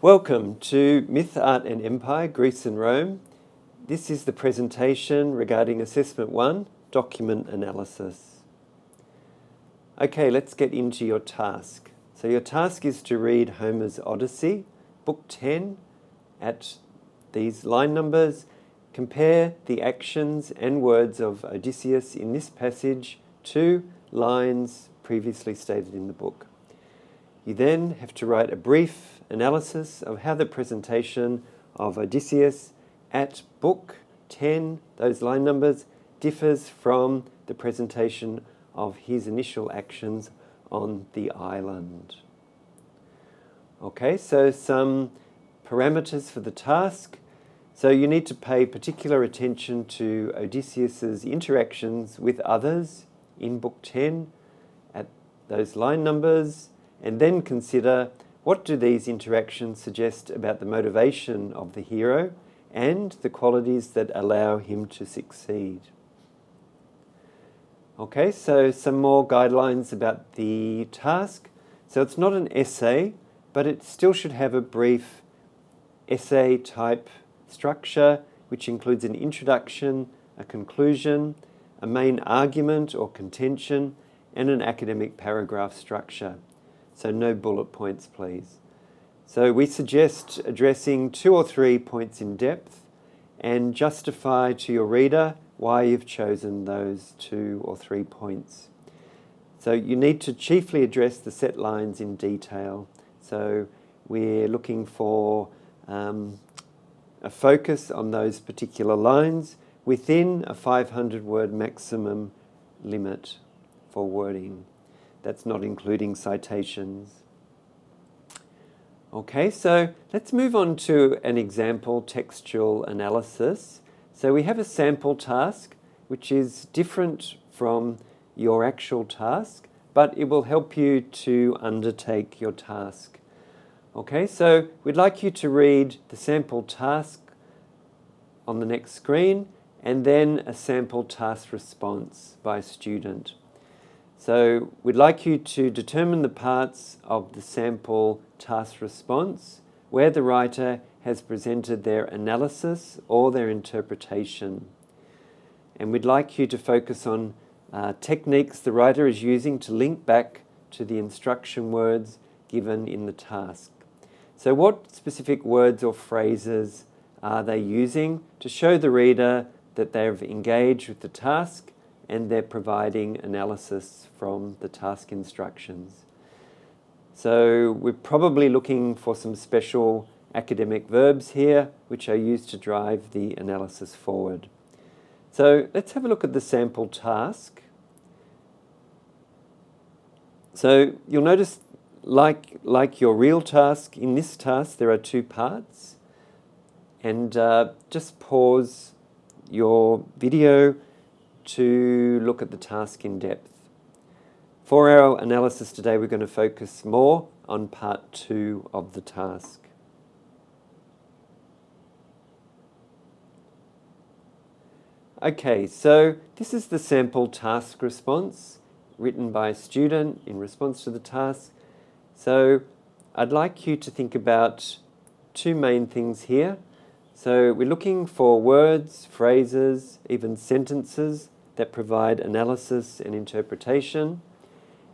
Welcome to Myth, Art and Empire, Greece and Rome. This is the presentation regarding Assessment 1, Document Analysis. Okay, let's get into your task. So your task is to read Homer's Odyssey, Book 10, at these line numbers. Compare the actions and words of Odysseus in this passage to lines previously stated in the book. You then have to write a brief analysis of how the presentation of Odysseus at Book 10, those line numbers, differs from the presentation of his initial actions on the island. Okay, so some parameters for the task. So you need to pay particular attention to Odysseus's interactions with others in Book 10 at those line numbers, and then consider what do these interactions suggest about the motivation of the hero and the qualities that allow him to succeed. Okay, so some more guidelines about the task. So it's not an essay, but it still should have a brief essay type structure, which includes an introduction, a conclusion, a main argument or contention, and an academic paragraph structure. So no bullet points, please. So we suggest addressing 2 or 3 points in depth and justify to your reader why you've chosen those 2 or 3 points. So you need to chiefly address the set lines in detail. So we're looking for a focus on those particular lines within a 500-word maximum limit for wording. That's not including citations. Okay, so let's move on to an example textual analysis. So we have a sample task, which is different from your actual task, but it will help you to undertake your task. Okay, so we'd like you to read the sample task on the next screen and then a sample task response by a student. So we'd like you to determine the parts of the sample task response where the writer has presented their analysis or their interpretation. And we'd like you to focus on techniques the writer is using to link back to the instruction words given in the task. So what specific words or phrases are they using to show the reader that they've engaged with the task and they're providing analysis from the task instructions? So we're probably looking for some special academic verbs here which are used to drive the analysis forward. So let's have a look at the sample task. So you'll notice, like your real task, in this task there are 2 parts. And just pause your video to look at the task in depth. For our analysis today, we're going to focus more on part 2 of the task. Okay, so this is the sample task response written by a student in response to the task. So I'd like you to think about 2 main things here. So we're looking for words, phrases, even sentences that provide analysis and interpretation.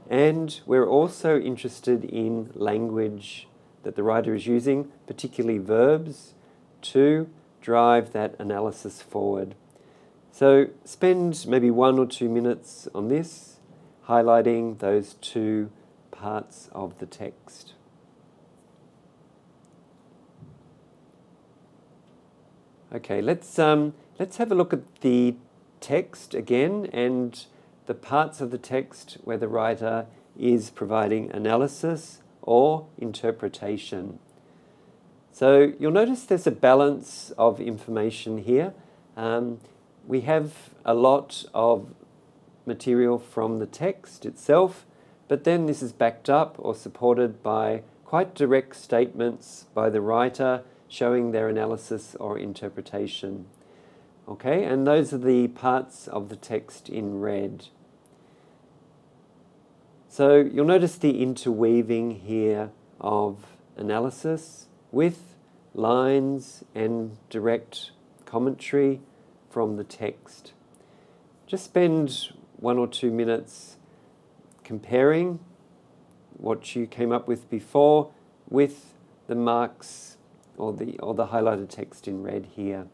And we're also interested in language that the writer is using, particularly verbs, to drive that analysis forward. So spend maybe 1 or 2 minutes on this, highlighting those 2 parts of the text. Okay, let's have a look at the text again and the parts of the text where the writer is providing analysis or interpretation. So you'll notice there's a balance of information here. We have a lot of material from the text itself, but then this is backed up or supported by quite direct statements by the writer showing their analysis or interpretation. Okay, and those are the parts of the text in red. So you'll notice the interweaving here of analysis with lines and direct commentary from the text. Just spend 1 or 2 minutes comparing what you came up with before with the marks or the highlighted text in red here.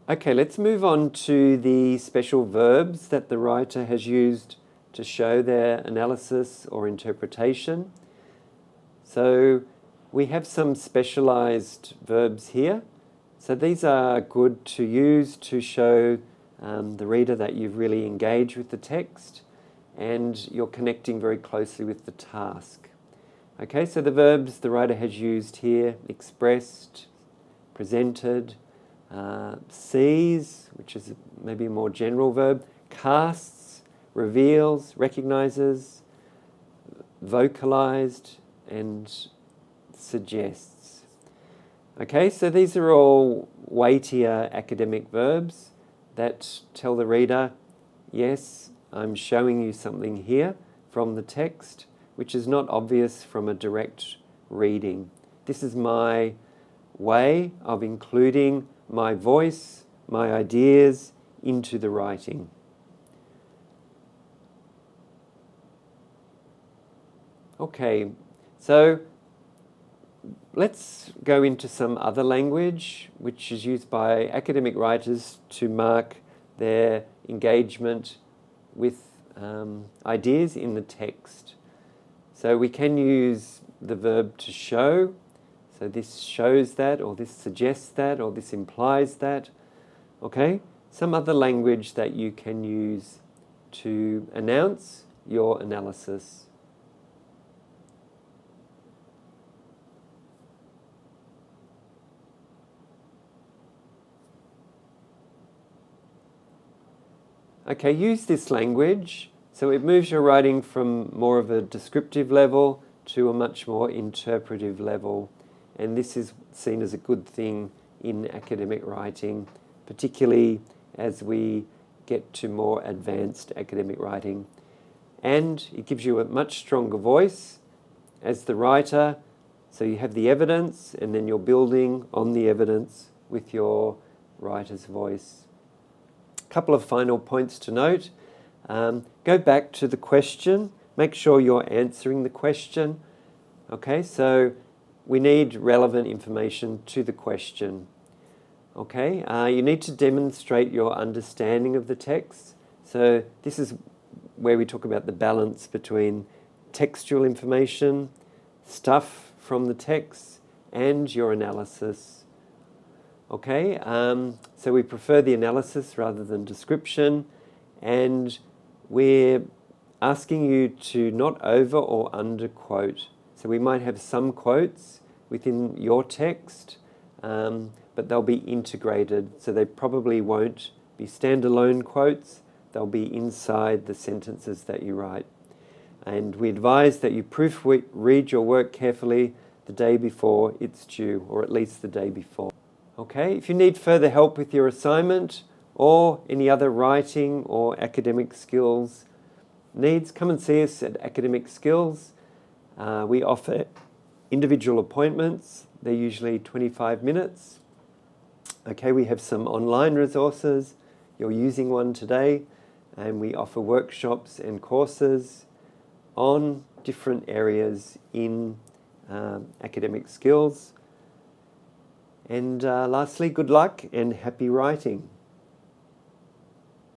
Okay, let's move on to the special verbs that the writer has used to show their analysis or interpretation. So we have some specialized verbs here. So these are good to use to show the reader that you've really engaged with the text and you're connecting very closely with the task. Okay, so the verbs the writer has used here: expressed, presented, sees, which is maybe a more general verb, casts, reveals, recognizes, vocalized, and suggests. Okay, so these are all weightier academic verbs that tell the reader, yes, I'm showing you something here from the text, which is not obvious from a direct reading. This is my way of including my voice, my ideas into the writing. Okay, so let's go into some other language which is used by academic writers to mark their engagement with ideas in the text. So we can use the verb to show. So this shows that, or this suggests that, or this implies that. Okay? Some other language that you can use to announce your analysis. Okay, use this language. So it moves your writing from more of a descriptive level to a much more interpretive level. And this is seen as a good thing in academic writing, particularly as we get to more advanced academic writing. And it gives you a much stronger voice as the writer. So you have the evidence, and then you're building on the evidence with your writer's voice. A couple of final points to note. Go back to the question. Make sure you're answering the question. Okay, so we need relevant information to the question. Okay, you need to demonstrate your understanding of the text. So this is where we talk about the balance between textual information, stuff from the text, and your analysis. Okay, so we prefer the analysis rather than description, and we're asking you to not over or under quote. So we might have some quotes within your text, but they'll be integrated, so they probably won't be standalone quotes. They'll be inside the sentences that you write. And we advise that you proofread your work carefully the day before it's due, or at least the day before. Okay, if you need further help with your assignment or any other writing or academic skills needs, come and see us at Academic Skills. We offer individual appointments. They're usually 25 minutes. Okay, we have some online resources. You're using one today, and we offer workshops and courses on different areas in academic skills. And lastly, good luck and happy writing.